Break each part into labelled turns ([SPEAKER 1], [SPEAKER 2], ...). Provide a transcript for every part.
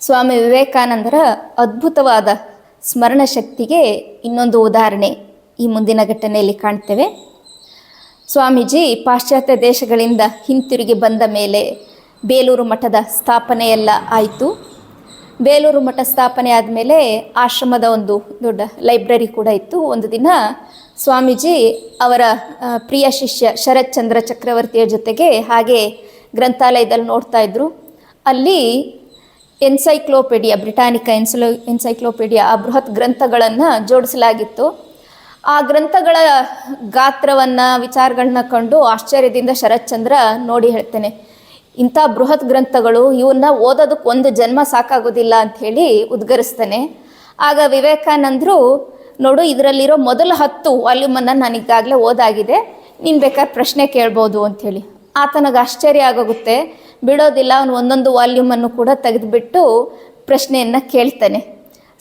[SPEAKER 1] ಸ್ವಾಮಿ ವಿವೇಕಾನಂದರ ಅದ್ಭುತವಾದ ಸ್ಮರಣ ಶಕ್ತಿಗೆ ಇನ್ನೊಂದು ಉದಾಹರಣೆ ಈ ಮುಂದಿನ ಘಟನೆಯಲ್ಲಿ ಕಾಣ್ತೇವೆ. ಸ್ವಾಮೀಜಿ ಪಾಶ್ಚಾತ್ಯ ದೇಶಗಳಿಂದ ಹಿಂತಿರುಗಿ ಬಂದ ಮೇಲೆ ಬೇಲೂರು ಮಠದ ಸ್ಥಾಪನೆಯೆಲ್ಲ ಆಯಿತು. ಬೇಲೂರು ಮಠ ಸ್ಥಾಪನೆ ಆದಮೇಲೆ ಆಶ್ರಮದ ಒಂದು ದೊಡ್ಡ ಲೈಬ್ರರಿ ಕೂಡ ಇತ್ತು. ಒಂದು ದಿನ ಸ್ವಾಮೀಜಿ ಅವರ ಪ್ರಿಯ ಶಿಷ್ಯ ಶರತ್ ಚಂದ್ರ ಚಕ್ರವರ್ತಿಯ ಜೊತೆಗೆ ಹಾಗೆ ಗ್ರಂಥಾಲಯದಲ್ಲಿ ನೋಡ್ತಾ ಇದ್ರು. ಅಲ್ಲಿ ಎನ್ಸೈಕ್ಲೋಪೀಡಿಯಾ, ಬ್ರಿಟಾನಿಕಾ ಎನ್ಸೈಕ್ಲೋಪೀಡಿಯಾ, ಆ ಬೃಹತ್ ಗ್ರಂಥಗಳನ್ನು ಜೋಡಿಸಲಾಗಿತ್ತು. ಆ ಗ್ರಂಥಗಳ ಗಾತ್ರವನ್ನು, ವಿಚಾರಗಳನ್ನ ಕಂಡು ಆಶ್ಚರ್ಯದಿಂದ ಶರತ್ಚಂದ್ರ ನೋಡಿ ಹೇಳ್ತೇನೆ, ಇಂಥ ಬೃಹತ್ ಗ್ರಂಥಗಳು, ಇವನ್ನ ಓದೋದಕ್ಕೆ ಒಂದು ಜನ್ಮ ಸಾಕಾಗೋದಿಲ್ಲ ಅಂಥೇಳಿ ಉದ್ಗರಿಸ್ತಾನೆ. ಆಗ ವಿವೇಕಾನಂದರು, ನೋಡು, ಇದರಲ್ಲಿರೋ ಮೊದಲ 10 ವಾಲ್ಯೂಮನ್ನು ನಾನು ಈಗಾಗಲೇ ಓದಾಗಿದೆ, ನೀನು ಬೇಕಾದ್ರೆ ಪ್ರಶ್ನೆ ಕೇಳ್ಬೋದು ಅಂಥೇಳಿ. ಆತನಿಗೆ ಆಶ್ಚರ್ಯ ಆಗೋಗುತ್ತೆ. ಬಿಡೋದಿಲ್ಲ, ಅವನು ಒಂದೊಂದು ವಾಲ್ಯೂಮನ್ನು ಕೂಡ ತೆಗೆದುಬಿಟ್ಟು ಪ್ರಶ್ನೆಯನ್ನು ಕೇಳ್ತಾನೆ.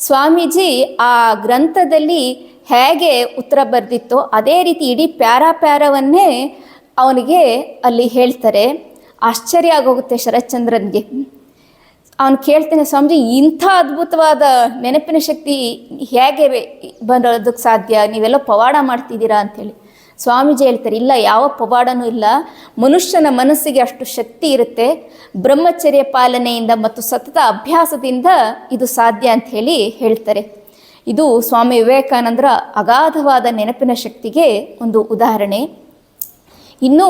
[SPEAKER 1] ಸ್ವಾಮೀಜಿ ಆ ಗ್ರಂಥದಲ್ಲಿ ಹೇಗೆ ಉತ್ತರ ಬರೆದಿತ್ತೋ ಅದೇ ರೀತಿ ಇಡೀ ಪ್ಯಾರಾವನ್ನೇ ಅವನಿಗೆ ಅಲ್ಲಿ ಹೇಳ್ತಾರೆ. ಆಶ್ಚರ್ಯ ಆಗೋಗುತ್ತೆ ಶರತ್ಚಂದ್ರನಿಗೆ. ಅವನು ಕೇಳ್ತಾನೆ, ಸ್ವಾಮೀಜಿ ಇಂಥ ಅದ್ಭುತವಾದ ನೆನಪಿನ ಶಕ್ತಿ ಹೇಗೆ ಬರೋದಕ್ಕೆ ಸಾಧ್ಯ? ನೀವೆಲ್ಲ ಪವಾಡ ಮಾಡ್ತಿದ್ದೀರಾ ಅಂಥೇಳಿ. ಸ್ವಾಮೀಜಿ ಹೇಳ್ತಾರೆ, ಇಲ್ಲ, ಯಾವ ಪವಾಡನೂ ಇಲ್ಲ. ಮನುಷ್ಯನ ಮನಸ್ಸಿಗೆ ಅಷ್ಟು ಶಕ್ತಿ ಇರುತ್ತೆ. ಬ್ರಹ್ಮಚರ್ಯ ಪಾಲನೆಯಿಂದ ಮತ್ತು ಸತತ ಅಭ್ಯಾಸದಿಂದ ಇದು ಸಾಧ್ಯ ಅಂತ ಹೇಳಿ ಹೇಳ್ತಾರೆ. ಇದು ಸ್ವಾಮಿ ವಿವೇಕಾನಂದರ ಅಗಾಧವಾದ ನೆನಪಿನ ಶಕ್ತಿಗೆ ಒಂದು ಉದಾಹರಣೆ. ಇನ್ನು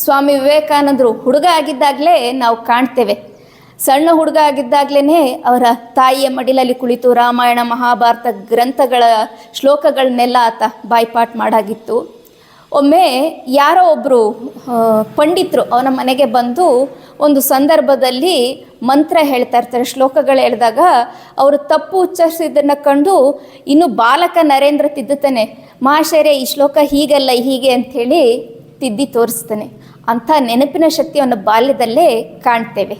[SPEAKER 1] ಸ್ವಾಮಿ ವಿವೇಕಾನಂದರು ಹುಡುಗ ಆಗಿದ್ದಾಗಲೇ ನಾವು ಕಾಣ್ತೇವೆ. ಸಣ್ಣ ಹುಡುಗ ಆಗಿದ್ದಾಗಲೇ ಅವರ ತಾಯಿಯ ಮಡಿಲಲ್ಲಿ ಕುಳಿತು ರಾಮಾಯಣ ಮಹಾಭಾರತ ಗ್ರಂಥಗಳ ಶ್ಲೋಕಗಳನ್ನೆಲ್ಲ ಆತ ಬಾಯ್ಪಾಠ ಮಾಡಾಗಿತ್ತು. ಒಮ್ಮೆ ಯಾರೋ ಒಬ್ಬರು ಪಂಡಿತರು ಅವನ ಮನೆಗೆ ಬಂದು ಒಂದು ಸಂದರ್ಭದಲ್ಲಿ ಮಂತ್ರ ಹೇಳ್ತಾ ಇರ್ತಾರೆ, ಶ್ಲೋಕಗಳು ಹೇಳಿದಾಗ ಅವರು ತಪ್ಪು ಉಚ್ಚರಿಸಿದ್ದನ್ನು ಕಂಡು ಇನ್ನು ಬಾಲಕ ನರೇಂದ್ರ ತಿದ್ದುತ್ತಾನೆ, ಮಹಾಶಯರೇ ಈ ಶ್ಲೋಕ ಹೀಗಲ್ಲ ಹೀಗೆ ಅಂಥೇಳಿ ತಿದ್ದಿ ತೋರಿಸ್ತಾನೆ. ಅಂಥ ನೆನಪಿನ ಶಕ್ತಿ ಅವನ ಬಾಲ್ಯದಲ್ಲೇ ಕಾಣ್ತೇವೆ.